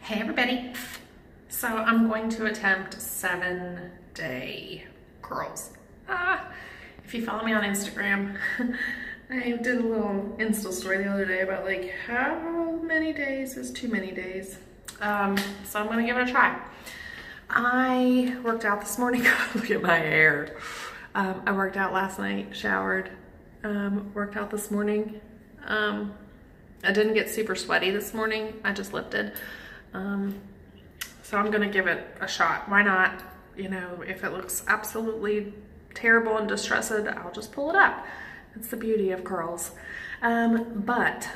Hey everybody. So I'm going to attempt 7-day curls. If you follow me on Instagram, I did a little Insta story the other day about like how many days is too many days. So I'm gonna give it a try. I worked out this morning. Look at my hair. I worked out last night, showered, worked out this morning. I didn't get super sweaty this morning. I just lifted. So I'm gonna give it a shot. Why not? You know, if it looks absolutely terrible and distressed, I'll just pull it up. That's the beauty of curls. But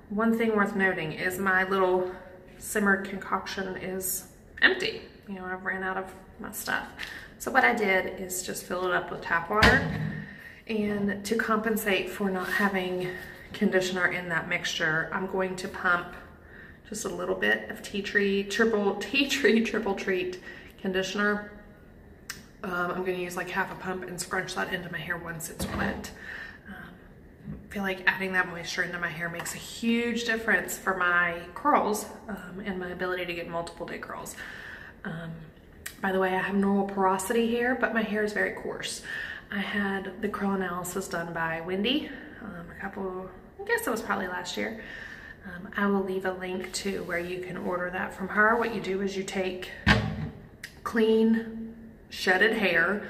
one thing worth noting is my little simmered concoction is empty. You know, I've ran out of my stuff. So what I did is just fill it up with tap water, and to compensate for not having conditioner in that mixture, I'm going to pump just a little bit of tea tree triple treat conditioner. I'm gonna use like half a pump and scrunch that into my hair once it's wet. I feel like adding that moisture into my hair makes a huge difference for my curls and my ability to get multiple day curls. By the way, I have normal porosity hair, but my hair is very coarse. I had the curl analysis done by Wendy I guess it was probably last year. I will leave a link to where you can order that from her. What you do is you take clean, shedded hair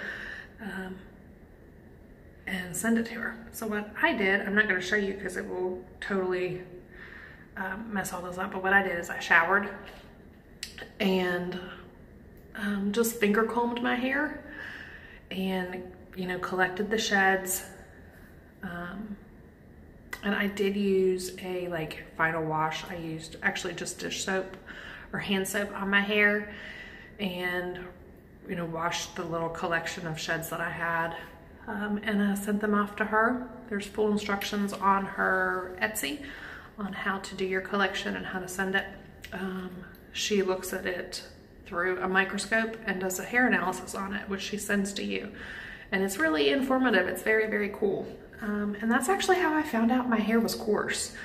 and send it to her. So what I did, I'm not going to show you because it will totally mess all this up, but what I did is I showered and just finger combed my hair and, you know, collected the sheds. And I did use a like final wash. I used actually just dish soap or hand soap on my hair and, you know, washed the little collection of sheds that I had. And I sent them off to her. There's full instructions on her Etsy on how to do your collection and how to send it. She looks at it through a microscope and does a hair analysis on it, which she sends to you. And it's really informative. It's very, very cool. And that's actually how I found out my hair was coarse.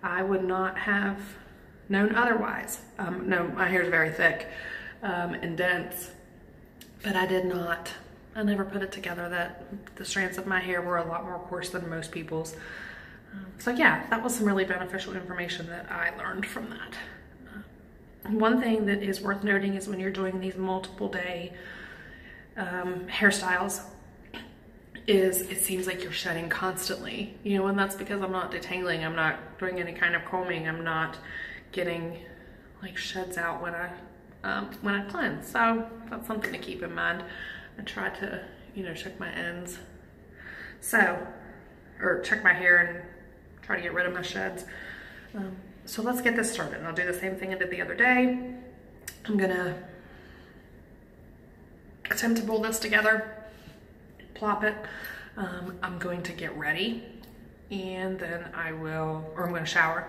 I would not have known otherwise. No, my hair is very thick and dense, but I never put it together that the strands of my hair were a lot more coarse than most people's. So yeah, that was some really beneficial information that I learned from that. One thing that is worth noting is when you're doing these multiple day hairstyles, it seems like you're shedding constantly, you know, and that's because I'm not detangling, I'm not doing any kind of combing, I'm not getting like sheds out when I cleanse. So that's something to keep in mind. I try to, you know, check my ends, or check my hair and try to get rid of my sheds. So let's get this started. I'll do the same thing I did the other day. I'm gonna attempt to pull this together, plop it. I'm going to get ready and then I'm going to shower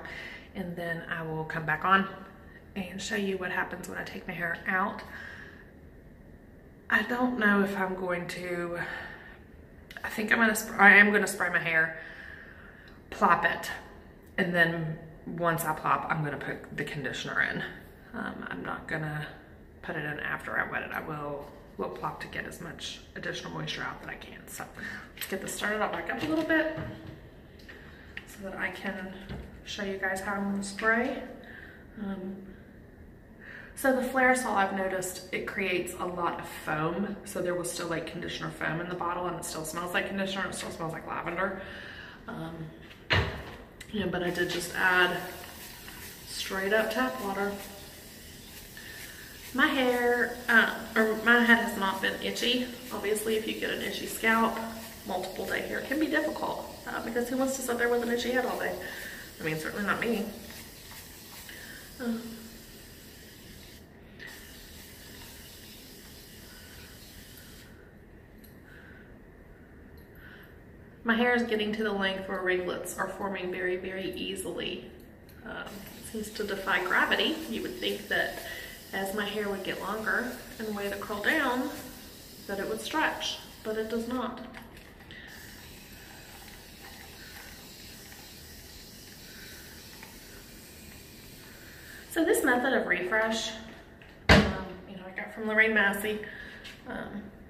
and then I will come back on and show you what happens when I take my hair out. I don't know if I'm going to, I am going to spray my hair, plop it, and then once I plop, I'm going to put the conditioner in. I'm not going to put it in after I wet it. I will plop to get as much additional moisture out that I can. So let's get this started. I'll back up a little bit so that I can show you guys how I'm going to spray. So the Flairosol, I've noticed it creates a lot of foam. So there was still like conditioner foam in the bottle and it still smells like conditioner. And it still smells like lavender. Yeah, but I did just add straight up tap water. My hair, or my head has not been itchy. Obviously, if you get an itchy scalp, multiple day hair can be difficult because who wants to sit there with an itchy head all day? I mean, certainly not me. My hair is getting to the length where ringlets are forming very, very easily. It seems to defy gravity. You would think that as my hair would get longer and the way to curl down, that it would stretch, but it does not. So this method of refresh, you know, I got from Lorraine Massey.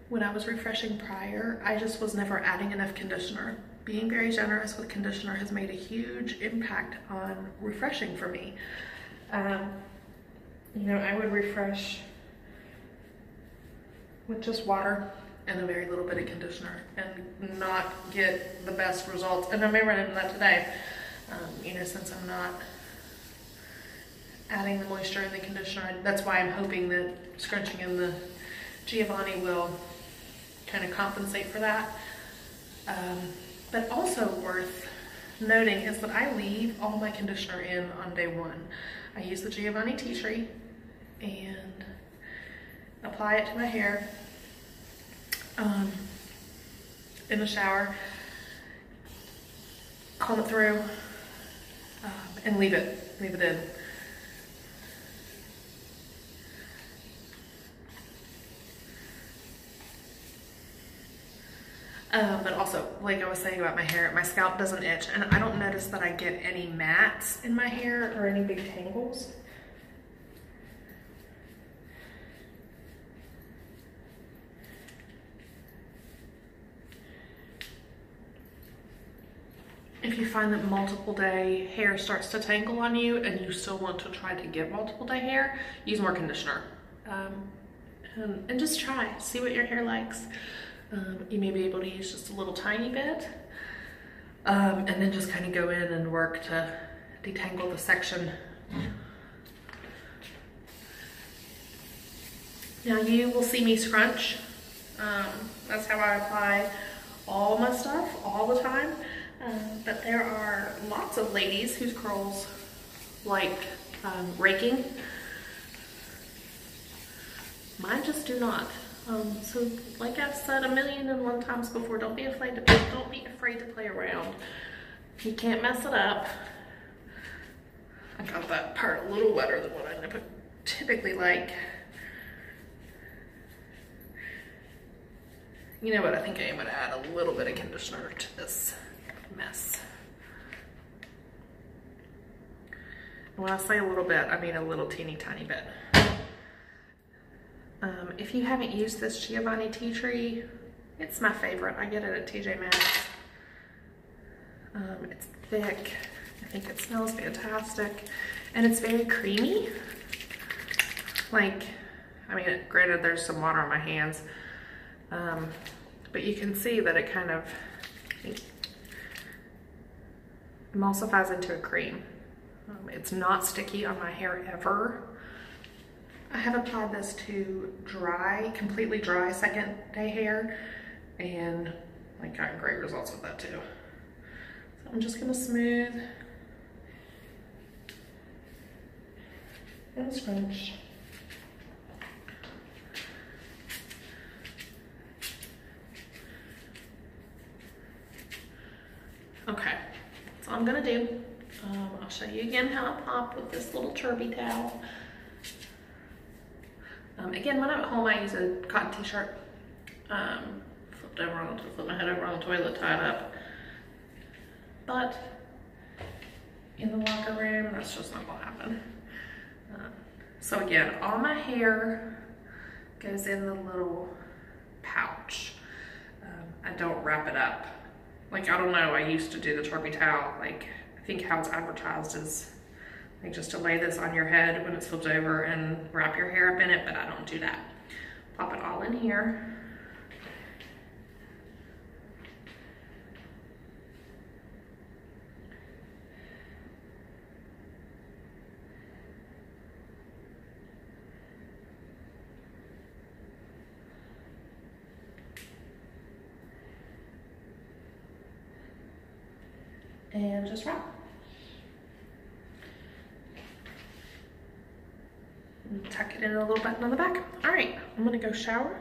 When I was refreshing prior, I just was never adding enough conditioner. Being very generous with conditioner has made a huge impact on refreshing for me. You know, I would refresh with just water and a very little bit of conditioner and not get the best results. And I may run into that today, you know, since I'm not adding the moisture in the conditioner. That's why I'm hoping that scrunching in the Giovanni will kind of compensate for that. But also worth noting is that I leave all my conditioner in on day one. I use the Giovanni tea tree and apply it to my hair in the shower, comb it through, and leave it in. But also, like I was saying about my hair, my scalp doesn't itch, and I don't notice that I get any mats in my hair or any big tangles. If you find that multiple day hair starts to tangle on you and you still want to try to get multiple day hair, use more conditioner. And just try, see what your hair likes. You may be able to use just a little tiny bit, and then just kind of go in and work to detangle the section. Now you will see me scrunch. That's how I apply all my stuff all the time. But there are lots of ladies whose curls like raking. Mine just do not. So like I've said 1,000,001 times before, don't be afraid to play around. You can't mess it up. I got that part a little wetter than what I typically like. You know what, I think I'm gonna add a little bit of conditioner to this mess. And when I say a little bit, I mean a little teeny tiny bit. If you haven't used this Giovanni tea tree, it's my favorite. I get it at TJ Maxx. It's thick. I think it smells fantastic. And it's very creamy. Like, I mean, granted there's some water on my hands, but you can see that it kind of emulsifies into a cream. It's not sticky on my hair ever. I have applied this to dry, completely dry second day hair, and I got great results with that too. So I'm just gonna smooth and scrunch. Okay, that's all I'm gonna do. I'll show you again how I pop with this little turby towel. Again, when I'm at home, I use a cotton t-shirt, flip my head over on the toilet, tie it up. But in the locker room, that's just not gonna happen. So again, all my hair goes in the little pouch. I don't wrap it up. Like, I don't know, I used to do the turby towel. Like, I think how it's advertised is like just to lay this on your head when it's flipped over and wrap your hair up in it, but I don't do that. Pop it all in here. And just wrap. And tuck it in a little button on the back. All right, I'm gonna go shower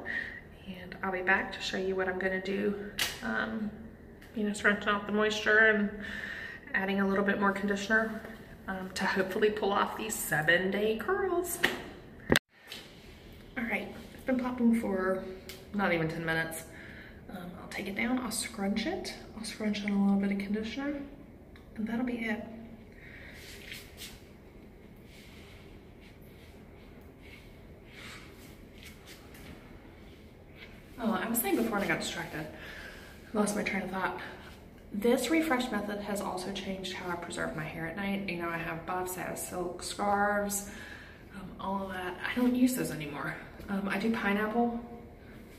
and I'll be back to show you what I'm gonna do. You know, scrunching out the moisture and adding a little bit more conditioner to hopefully pull off these 7-day curls. All right, it's been popping for not even 10 minutes. I'll take it down, I'll scrunch it. I'll scrunch in a little bit of conditioner, and that'll be it. Oh, I was saying before and I got distracted. Lost my train of thought. This refresh method has also changed how I preserve my hair at night. You know, I have buffs, I have silk scarves, all of that. I don't use those anymore. I do pineapple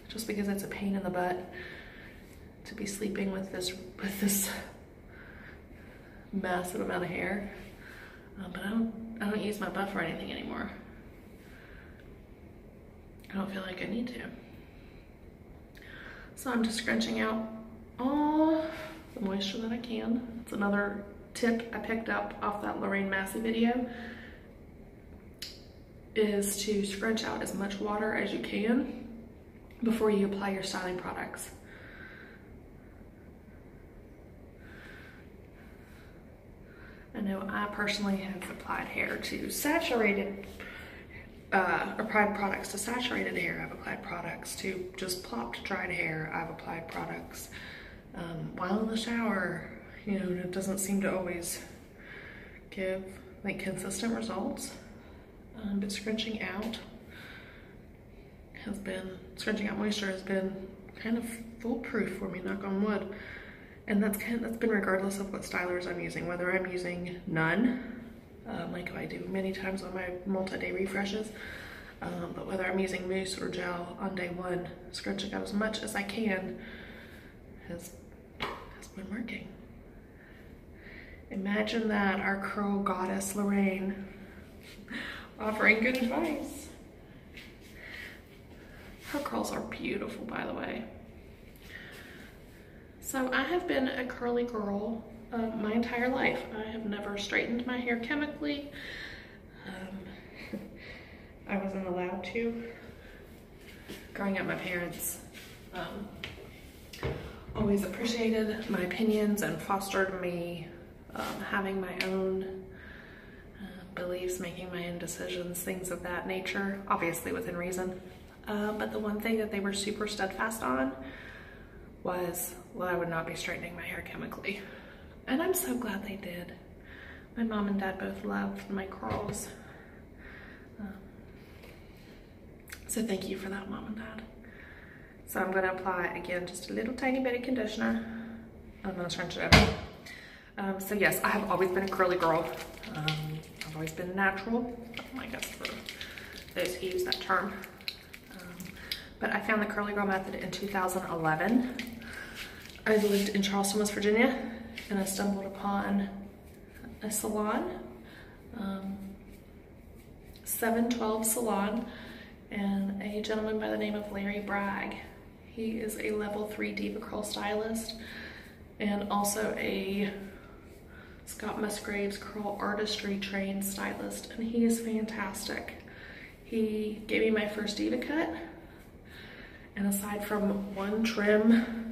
just because it's a pain in the butt to be sleeping with this massive amount of hair. But I don't use my buff or anything anymore. I don't feel like I need to. So I'm just scrunching out all the moisture that I can. It's another tip I picked up off that Lorraine Massey video, is to scrunch out as much water as you can before you apply your styling products. I know I personally have applied hair to saturated, applied products to saturated hair. I've applied products to just plopped dried hair. I've applied products while in the shower. You know, it doesn't seem to always give like consistent results. But scrunching out moisture has been kind of foolproof for me, knock on wood. And that's been regardless of what stylers I'm using, whether I'm using none, like I do many times on my multi-day refreshes, but whether I'm using mousse or gel on day one, scrunching out as much as I can has been working. Imagine that, our curl goddess Lorraine offering good advice. Her curls are beautiful, by the way. So I have been a curly girl my entire life. I have never straightened my hair chemically. I wasn't allowed to. Growing up, my parents always appreciated my opinions and fostered me having my own beliefs, making my own decisions, things of that nature, obviously within reason. But the one thing that they were super steadfast on was that I would not be straightening my hair chemically. And I'm so glad they did. My mom and dad both loved my curls. So thank you for that, Mom and Dad. So I'm gonna apply, again, just a little tiny bit of conditioner. I'm gonna scrunch it out. So yes, I have always been a curly girl. I've always been natural, I guess for those who use that term. But I found the curly girl method in 2011. I lived in Charleston, West Virginia, and I stumbled upon a salon, 712 Salon, and a gentleman by the name of Larry Bragg. He is a level 3 Diva Curl stylist and also a Scott Musgraves Curl Artistry trained stylist, and he is fantastic. He gave me my first Diva cut, and aside from one trim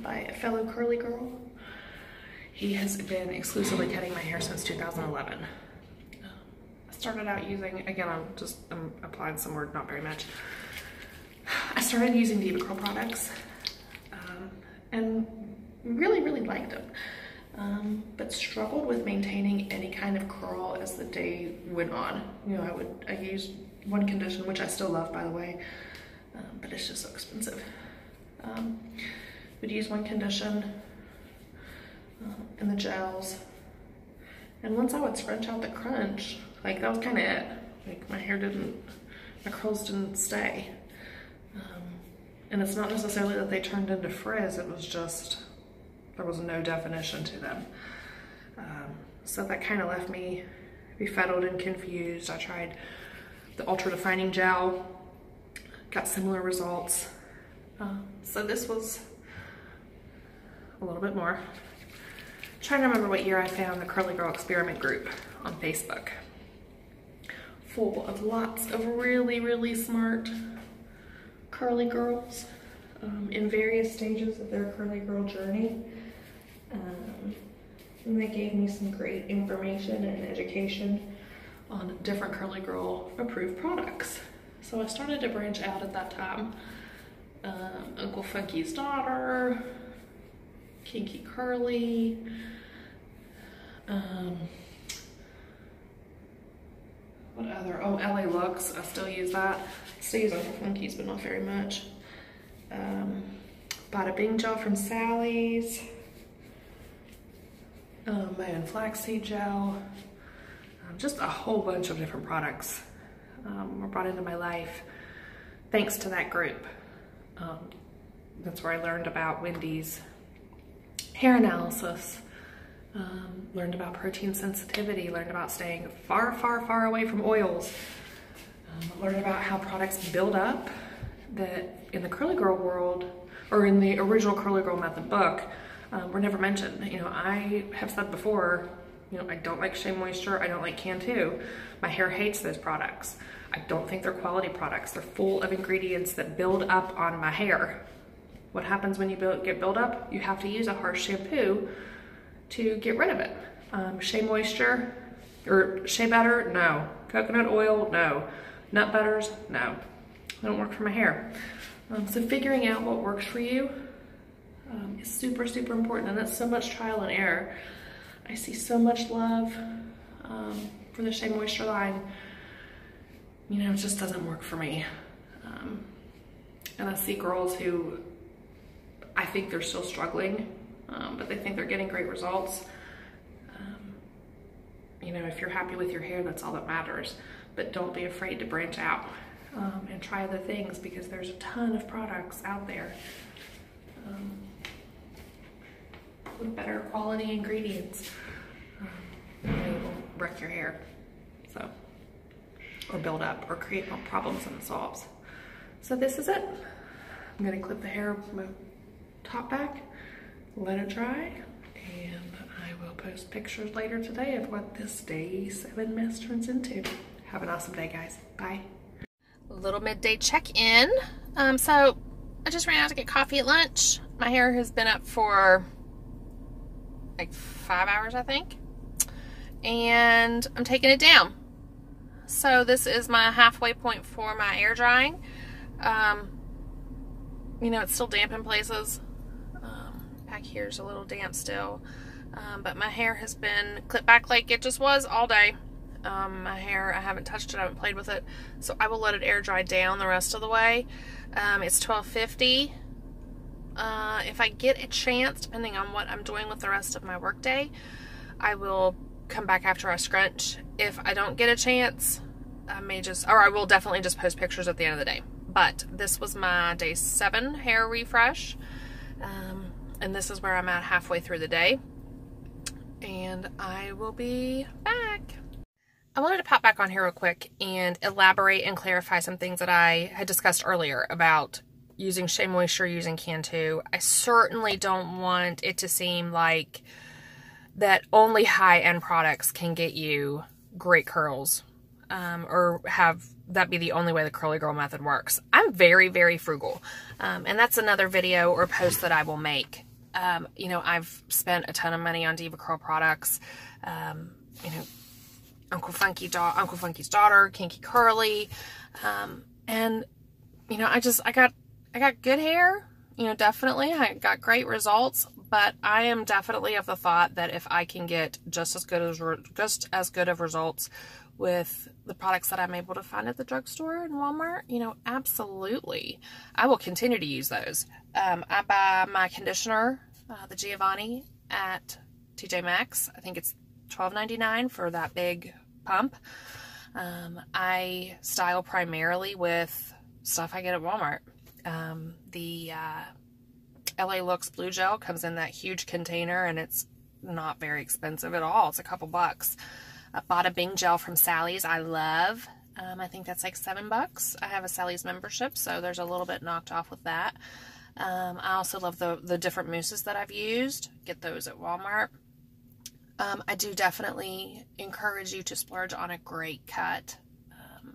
by a fellow curly girl, he has been exclusively cutting my hair since 2011. I started out using, again, I'm applying some word, not very much. I started using Diva Curl products and really liked them, but struggled with maintaining any kind of curl as the day went on. You know, I used one condition, which I still love, by the way, but it's just so expensive. Would use one condition and the gels, and once I would scrunch out the crunch, like that was kind of it. Like my curls didn't stay. And it's not necessarily that they turned into frizz, it was just, there was no definition to them. So that kind of left me befuddled and confused. I tried the ultra defining gel, got similar results. So this was a little bit more. Trying to remember what year I found the Curly Girl Experiment group on Facebook, full of lots of really smart curly girls in various stages of their curly girl journey. And they gave me some great information and education on different curly girl approved products. So I started to branch out at that time. Uncle Funky's Daughter, Kinky Curly, what other, oh, LA Looks, I still use that. Still use Uncle Funky's, but not very much. Bada Bing gel from Sally's. My own flaxseed gel. Just a whole bunch of different products were brought into my life thanks to that group. That's where I learned about Wendy's hair analysis, learned about protein sensitivity, learned about staying far, far, far away from oils, learned about how products build up that in the Curly Girl world, or in the original Curly Girl Method book, were never mentioned. You know, I have said before, you know, I don't like Shea Moisture, I don't like Cantu. My hair hates those products. I don't think they're quality products. They're full of ingredients that build up on my hair. What happens when you get buildup? You have to use a harsh shampoo to get rid of it. Shea Moisture, or shea butter, no. Coconut oil, no. Nut butters, no. They don't work for my hair. So figuring out what works for you is super, super important, and that's so much trial and error. I see so much love for the Shea Moisture line. You know, it just doesn't work for me. And I see girls who I think they're still struggling, but they think they're getting great results. You know, if you're happy with your hair, that's all that matters. But don't be afraid to branch out and try other things, because there's a ton of products out there with better quality ingredients. They will wreck your hair, so, or build up, or create more problems than it solves. So this is it. I'm gonna clip the hair from my top back, let it dry, and I will post pictures later today of what this day 7 mess turns into. Have an awesome day, guys. Bye. Little midday check-in. So I just ran out to get coffee at lunch. My hair has been up for like 5 hours, I think, and I'm taking it down. So this is my halfway point for my air drying. You know, it's still damp in places. Back here is a little damp still, but my hair has been clipped back like it just was all day. My hair, I haven't touched it, I haven't played with it, so I will let it air dry down the rest of the way. It's 12:50. If I get a chance, depending on what I'm doing with the rest of my workday, I will come back after I scrunch. If I don't get a chance, I may just, or I will definitely just post pictures at the end of the day. But this was my day 7 hair refresh, and this is where I'm at halfway through the day, and I will be back. I wanted to pop back on here real quick and elaborate and clarify some things that I had discussed earlier about using Shea Moisture, using Cantu. I certainly don't want it to seem like that only high-end products can get you great curls, or have that be the only way the Curly Girl Method works. I'm very, very frugal, and that's another video or post that I will make. You know, I've spent a ton of money on Diva Curl products. You know, Uncle Funky's daughter, Kinky Curly, and you know, I got good hair. You know, definitely, I got great results. But I am definitely of the thought that if I can get just as good of results with the products that I'm able to find at the drugstore and Walmart, you know, absolutely, I will continue to use those. I buy my conditioner, the Giovanni, at TJ Maxx. I think it's $12.99 for that big pump. I style primarily with stuff I get at Walmart. The LA Looks Blue Gel comes in that huge container, and it's not very expensive at all. It's a couple bucks. Bada Bing Gel from Sally's, I love. I think that's like $7. I have a Sally's membership, so there's a little bit knocked off with that. I also love the different mousses that I've used. Get those at Walmart. I do definitely encourage you to splurge on a great cut.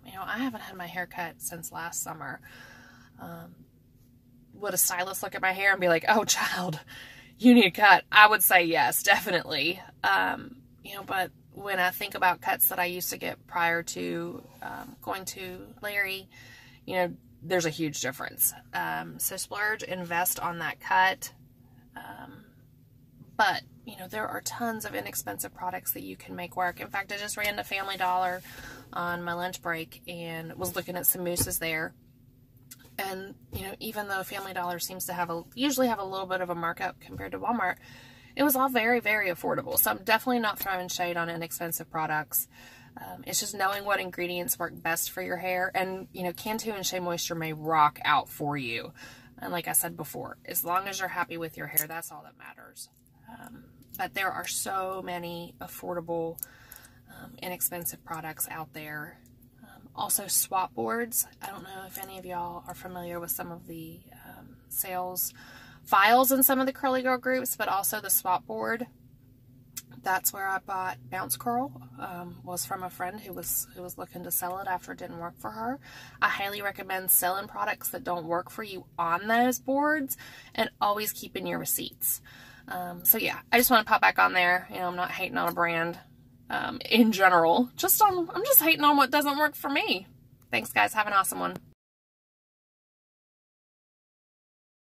You know, I haven't had my hair cut since last summer. Would a stylist look at my hair and be like, "Oh, child, you need a cut?" I would say yes, definitely. You know, but when I think about cuts that I used to get prior to going to Larry, you know, there's a huge difference. So splurge, invest on that cut. But, you know, there are tons of inexpensive products that you can make work. In fact, I just ran to Family Dollar on my lunch break and was looking at some mousses there. And, you know, even though Family Dollar seems to usually have a little bit of a markup compared to Walmart, it was all very, very affordable. So I'm definitely not throwing shade on inexpensive products. It's just knowing what ingredients work best for your hair. And, you know, Cantu and Shea Moisture may rock out for you. And like I said before, as long as you're happy with your hair, that's all that matters. But there are so many affordable, inexpensive products out there. Also, swap boards. I don't know if any of y'all are familiar with some of the sales files in some of the curly girl groups, but also the swap board. That's where I bought Bounce Curl. Was from a friend who was looking to sell it after it didn't work for her. I highly recommend selling products that don't work for you on those boards, and always keeping your receipts. So yeah, I just want to pop back on there. You know, I'm not hating on a brand in general. I'm just hating on what doesn't work for me. Thanks, guys. Have an awesome one.